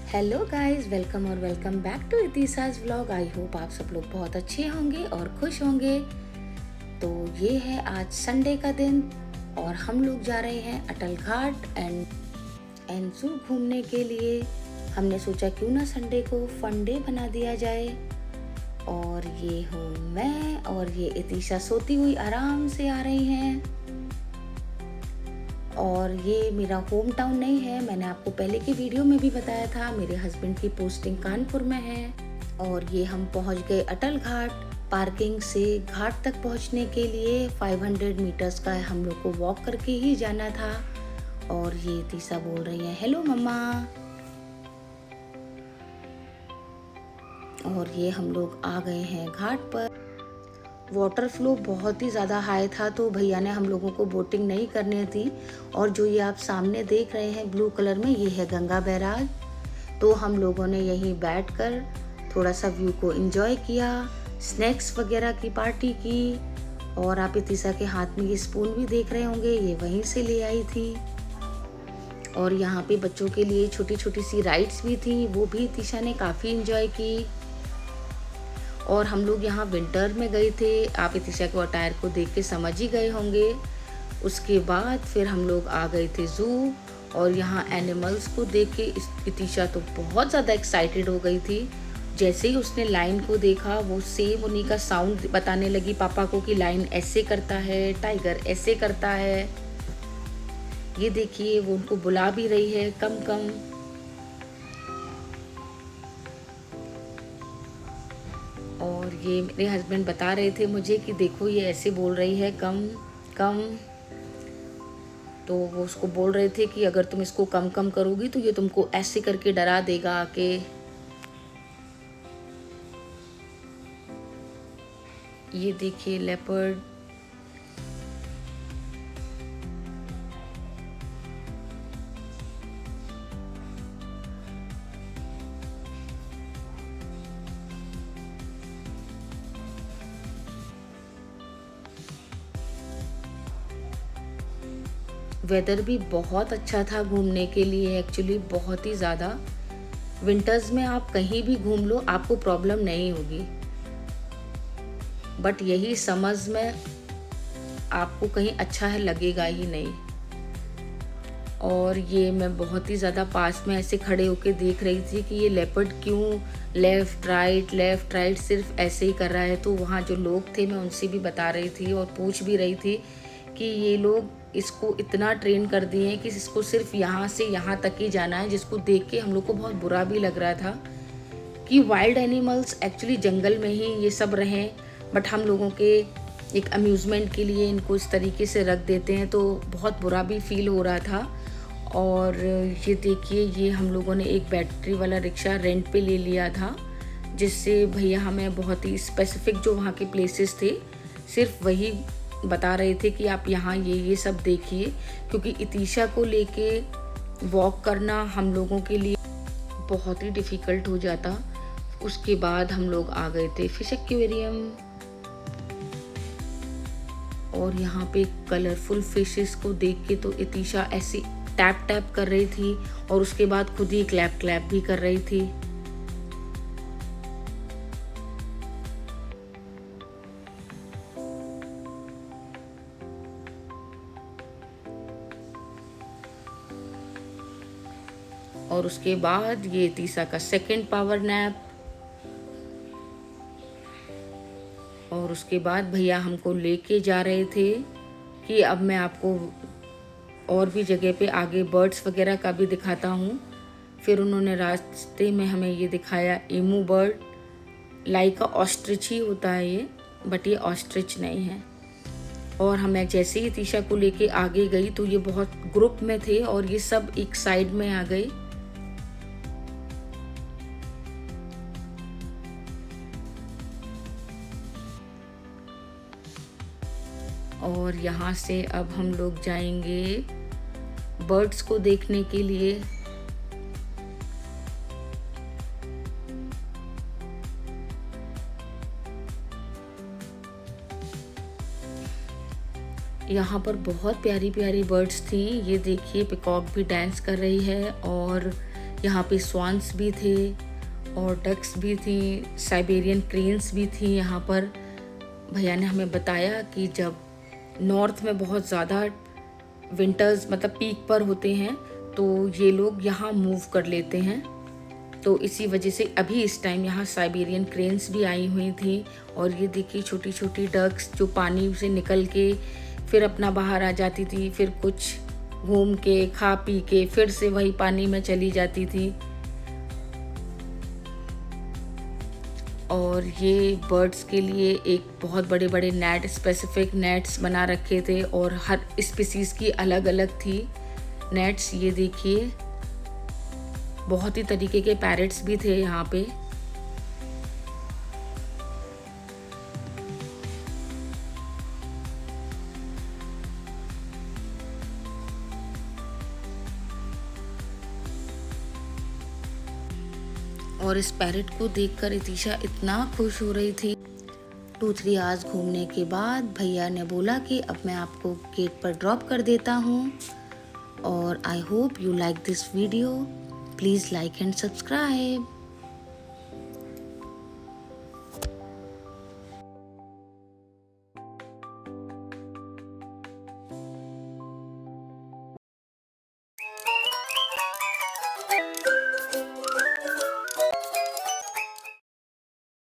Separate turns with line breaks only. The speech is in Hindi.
Hello guys, welcome back to इतिसाज व्लॉग। आई होप आप सब लोग बहुत अच्छे होंगे और खुश होंगे। तो ये है आज संडे का दिन और हम लोग जा रहे हैं अटल घाट एंड जू घूमने के लिए। हमने सोचा क्यों ना संडे को फन डे बना दिया जाए। और ये हूँ मैं और ये इतिशा सोती हुई आराम से आ रही हैं। और ये मेरा होम टाउन नहीं है, मैंने आपको पहले की वीडियो में भी बताया था। मेरे हस्बैंड की पोस्टिंग कानपुर में है। और ये हम पहुंच गए अटल घाट। पार्किंग से घाट तक पहुंचने के लिए 500 मीटर्स का हम लोग को वॉक करके ही जाना था। और ये तीसा बोल रही है हेलो मम्मा। और ये हम लोग आ गए हैं घाट पर। वाटर फ्लो बहुत ही ज़्यादा हाई था तो भैया ने हम लोगों को बोटिंग नहीं करनी थी। और जो ये आप सामने देख रहे हैं ब्लू कलर में, ये है गंगा बैराज। तो हम लोगों ने यहीं बैठकर थोड़ा सा व्यू को एंजॉय किया, स्नैक्स वगैरह की पार्टी की। और आप इतिशा के हाथ में ये स्पून भी देख रहे होंगे, ये वहीं से ले आई थी। और यहाँ पे बच्चों के लिए छोटी छोटी सी राइड्स भी थी, वो भी इतिशा ने काफ़ी इंजॉय की। और हम लोग यहाँ विंटर में गए थे, आप इतिशा के अटायर को देख के समझ ही गए होंगे। उसके बाद फिर हम लोग आ गए थे ज़ू और यहाँ एनिमल्स को देख के इतिशा तो बहुत ज़्यादा एक्साइटेड हो गई थी। जैसे ही उसने लाइन को देखा वो सेम उन्हीं का साउंड बताने लगी पापा को कि लाइन ऐसे करता है, टाइगर ऐसे करता है। ये देखिए वो उनको बुला भी रही है कम कम। और ये मेरे हस्बैंड बता रहे थे मुझे कि देखो ये ऐसे बोल रही है कम कम। तो वो उसको बोल रहे थे कि अगर तुम इसको कम कम करोगी तो ये तुमको ऐसे करके डरा देगा आके। ये देखिए लेपर्ड। वेदर भी बहुत अच्छा था घूमने के लिए, एक्चुअली बहुत ही ज़्यादा। विंटर्स में आप कहीं भी घूम लो आपको प्रॉब्लम नहीं होगी, बट यही समर्स में आपको कहीं अच्छा है लगेगा ही नहीं। और ये मैं बहुत ही ज़्यादा पास में ऐसे खड़े होके देख रही थी कि ये लेपर्ड क्यों लेफ़्ट राइट सिर्फ ऐसे ही कर रहा है। तो वहाँ जो लोग थे मैं उनसे भी बता रही थी और पूछ भी रही थी कि ये लोग इसको इतना ट्रेन कर दिए हैं कि इसको सिर्फ यहाँ से यहाँ तक ही जाना है, जिसको देख के हम लोग को बहुत बुरा भी लग रहा था कि वाइल्ड एनिमल्स एक्चुअली जंगल में ही ये सब रहें, बट हम लोगों के एक अम्यूज़मेंट के लिए इनको इस तरीके से रख देते हैं। तो बहुत बुरा भी फील हो रहा था। और ये देखिए ये हम लोगों ने एक बैटरी वाला रिक्शा रेंट पे ले लिया था, जिससे भैया हमें बहुत ही स्पेसिफिक जो वहाँ के प्लेसेस थे सिर्फ वही बता रहे थे कि आप यहाँ ये सब देखिए, क्योंकि इतिशा को लेके वॉक करना हम लोगों के लिए बहुत ही डिफ़िकल्ट हो जाता। उसके बाद हम लोग आ गए थे फिश एक्वेरियम और यहाँ पे कलरफुल फिशेस को देख के तो इतिशा ऐसी टैप टैप कर रही थी और उसके बाद खुद ही क्लैप क्लैप भी कर रही थी। और उसके बाद ये तीसा का सेकंड पावर नैप। और उसके बाद भैया हमको लेके जा रहे थे कि अब मैं आपको और भी जगह पे आगे बर्ड्स वगैरह का भी दिखाता हूँ। फिर उन्होंने रास्ते में हमें ये दिखाया एमू बर्ड, लाइक ऑस्ट्रिच ही होता है ये, बट ये ऑस्ट्रिच नहीं है। और हमें जैसे ही तीशा को लेके आगे गई तो ये बहुत ग्रुप में थे और ये सब एक साइड में आ गए। और यहाँ से अब हम लोग जाएंगे बर्ड्स को देखने के लिए। यहाँ पर बहुत प्यारी प्यारी बर्ड्स थी। ये देखिए पिकॉक भी डांस कर रही है और यहाँ पे स्वान्स भी थे और डक्स भी थी, साइबेरियन क्रेन्स भी थी यहाँ पर। भैया ने हमें बताया कि जब नॉर्थ में बहुत ज़्यादा विंटर्स मतलब पीक पर होते हैं तो ये लोग यहाँ मूव कर लेते हैं, तो इसी वजह से अभी इस टाइम यहाँ साइबेरियन क्रेन्स भी आई हुई थी। और ये देखिए छोटी छोटी डक्स जो पानी से निकल के फिर अपना बाहर आ जाती थी, फिर कुछ घूम के खा पी के फिर से वही पानी में चली जाती थी। और ये बर्ड्स के लिए एक बहुत बड़े बड़े नेट, स्पेसिफिक नेट्स बना रखे थे और हर स्पीसीज़ की अलग अलग थी नेट्स। ये देखिए बहुत ही तरीके के पैरट्स भी थे यहाँ पे। और इस पैरट को देखकर इतिशा इतना खुश हो रही थी। 2-3 आवर्स घूमने के बाद भैया ने बोला कि अब मैं आपको गेट पर ड्रॉप कर देता हूँ। और I hope you like this video. Please like and subscribe.